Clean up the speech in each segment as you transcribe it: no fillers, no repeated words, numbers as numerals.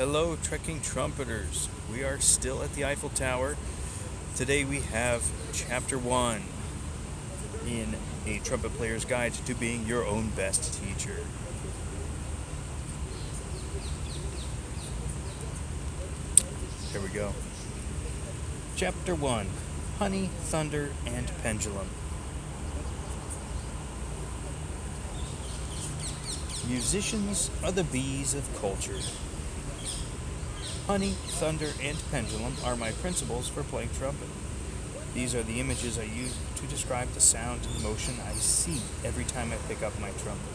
Hello, trekking trumpeters. We are still at the Eiffel Tower. Today we have Chapter 1 in A Trumpet Player's Guide to Being Your Own Best Teacher. Here we go. Chapter 1 Honey, Thunder, and Pendulum. Musicians are the bees of culture. Honey, thunder, and pendulum are my principles for playing trumpet. These are the images I use to describe the sound and motion I see every time I pick up my trumpet.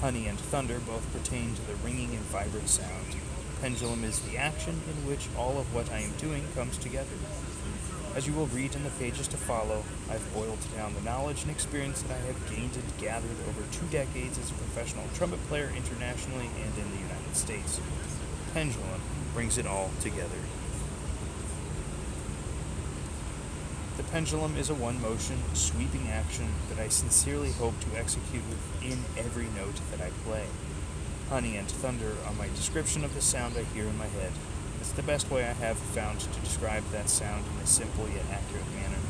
Honey and thunder both pertain to the ringing and vibrant sound. Pendulum is the action in which all of what I am doing comes together. As you will read in the pages to follow, I've boiled down the knowledge and experience that I have gained and gathered over 2 decades as a professional trumpet player internationally and in the United States. Pendulum brings it all together. The pendulum is a one-motion, sweeping action that I sincerely hope to execute within every note that I play. Honey and thunder are my description of the sound I hear in my head. It's the best way I have found to describe that sound in a simple yet accurate manner.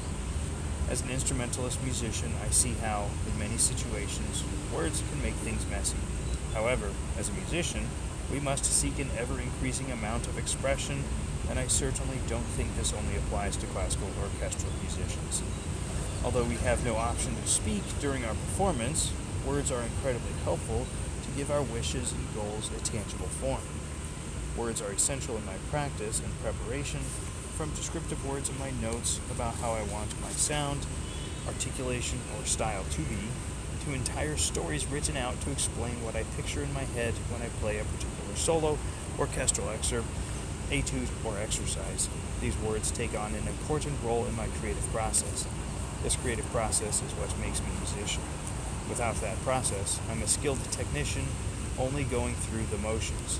As an instrumentalist musician, I see how, in many situations, words can make things messy. However, as a musician, we must seek an ever-increasing amount of expression, and I certainly don't think this only applies to classical or orchestral musicians. Although we have no option to speak during our performance, words are incredibly helpful to give our wishes and goals a tangible form. Words are essential in my practice and preparation, from descriptive words in my notes about how I want my sound, articulation, or style to be, to entire stories written out to explain what I picture in my head when I play a particular solo, orchestral excerpt, etude, or exercise. These words take on an important role in my creative process. This creative process is what makes me a musician. Without that process, I'm a skilled technician, only going through the motions.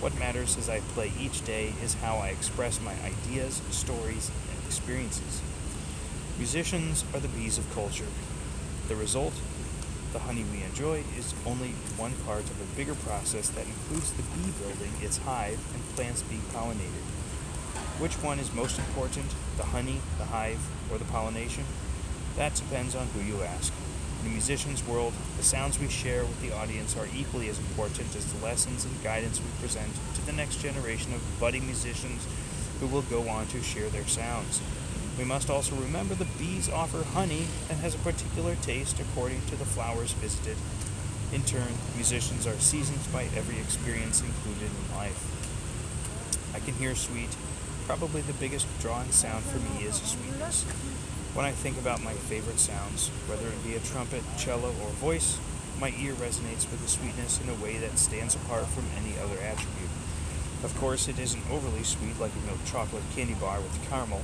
What matters as I play each day is how I express my ideas, stories, and experiences. Musicians are the bees of culture. The result, the honey we enjoy, is only one part of a bigger process that includes the bee building its hive and plants being pollinated. Which one is most important, the honey, the hive, or the pollination? That depends on who you ask. In the musician's world, the sounds we share with the audience are equally as important as the lessons and guidance we present to the next generation of budding musicians who will go on to share their sounds. We must also remember the bees offer honey and has a particular taste according to the flowers visited. In turn, musicians are seasoned by every experience included in life. I can hear sweet. Probably the biggest drawing sound for me is sweetness. When I think about my favorite sounds, whether it be a trumpet, cello, or voice, my ear resonates with the sweetness in a way that stands apart from any other attribute. Of course, it isn't overly sweet like a milk chocolate candy bar with caramel,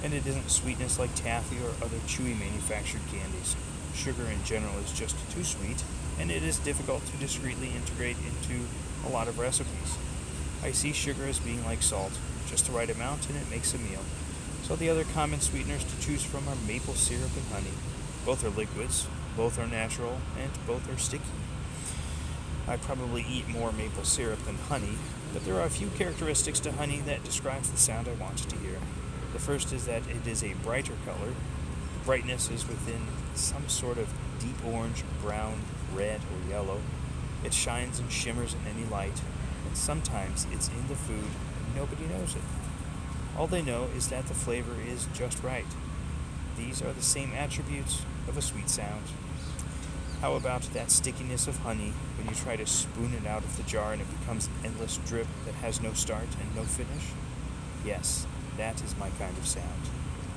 and it isn't sweetness like taffy or other chewy manufactured candies. Sugar in general is just too sweet, and it is difficult to discreetly integrate into a lot of recipes. I see sugar as being like salt, just the right amount and it makes a meal. So the other common sweeteners to choose from are maple syrup and honey. Both are liquids, both are natural, and both are sticky. I probably eat more maple syrup than honey, but there are a few characteristics to honey that describes the sound I want to hear. The first is that it is a brighter color. The brightness is within some sort of deep orange, brown, red, or yellow. It shines and shimmers in any light, and sometimes it's in the food and nobody knows it. All they know is that the flavor is just right. These are the same attributes of a sweet sound. How about that stickiness of honey when you try to spoon it out of the jar and it becomes endless drip that has no start and no finish? Yes, that is my kind of sound.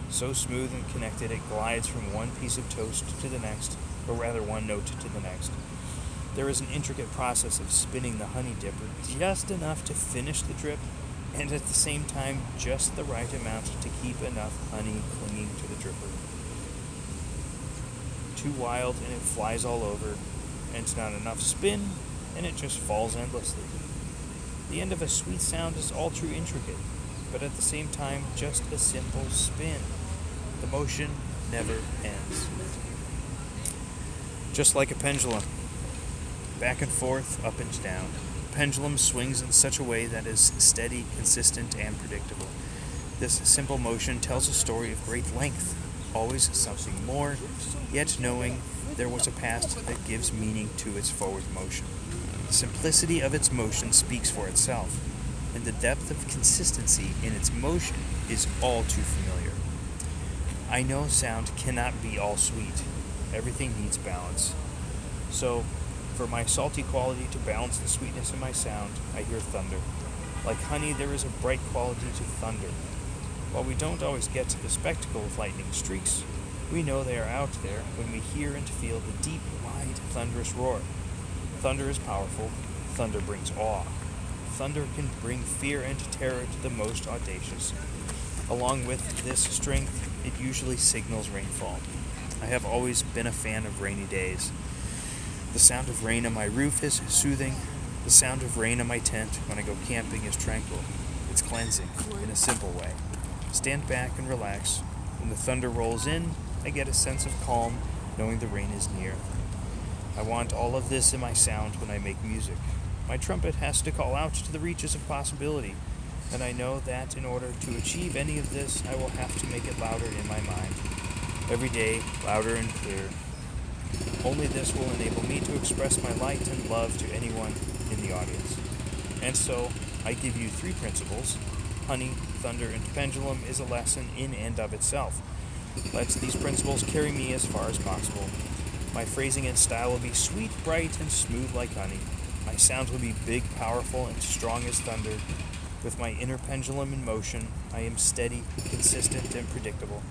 So smooth and connected it glides from one piece of toast to the next, or rather one note to the next. There is an intricate process of spinning the honey dipper just enough to finish the drip, and at the same time just the right amount to keep enough honey clinging to the dripper. Too wild and it flies all over, and not enough spin and it just falls endlessly. The end of a sweet sound is all too intricate, but at the same time just a simple spin. The motion never ends. Just like a pendulum, back and forth, up and down. pendulum swings in such a way that is steady, consistent, and predictable. This simple motion tells a story of great length, always something more, yet knowing there was a past that gives meaning to its forward motion. The simplicity of its motion speaks for itself, and the depth of consistency in its motion is all too familiar. I know sound cannot be all sweet. Everything needs balance. So, for my salty quality to balance the sweetness in my sound, I hear thunder. Like honey, there is a bright quality to thunder. While we don't always get to the spectacle of lightning streaks, we know they are out there when we hear and feel the deep, wide, thunderous roar. Thunder is powerful. Thunder brings awe. Thunder can bring fear and terror to the most audacious. Along with this strength, it usually signals rainfall. I have always been a fan of rainy days. The sound of rain on my roof is soothing. The sound of rain on my tent when I go camping is tranquil. It's cleansing in a simple way. Stand back and relax. When the thunder rolls in, I get a sense of calm, knowing the rain is near. I want all of this in my sound when I make music. My trumpet has to call out to the reaches of possibility, and I know that in order to achieve any of this, I will have to make it louder in my mind. Every day, louder and clearer. Only this will enable me to express my light and love to anyone in the audience. And so, I give you 3 principles. Honey, thunder, and pendulum is a lesson in and of itself. Let these principles carry me as far as possible. My phrasing and style will be sweet, bright, and smooth like honey. My sound will be big, powerful, and strong as thunder. With my inner pendulum in motion, I am steady, consistent, and predictable.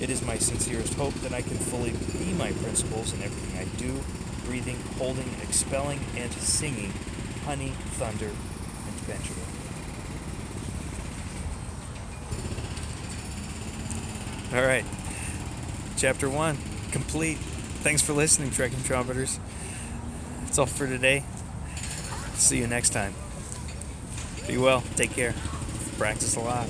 It is my sincerest hope that I can fully be my principles in everything I do, breathing, holding, expelling, and singing honey, thunder, and pendulum. All right, Chapter 1, complete. Thanks for listening, Trekking Trumpeters. That's all for today. See you next time. Be well. Take care. Practice a lot.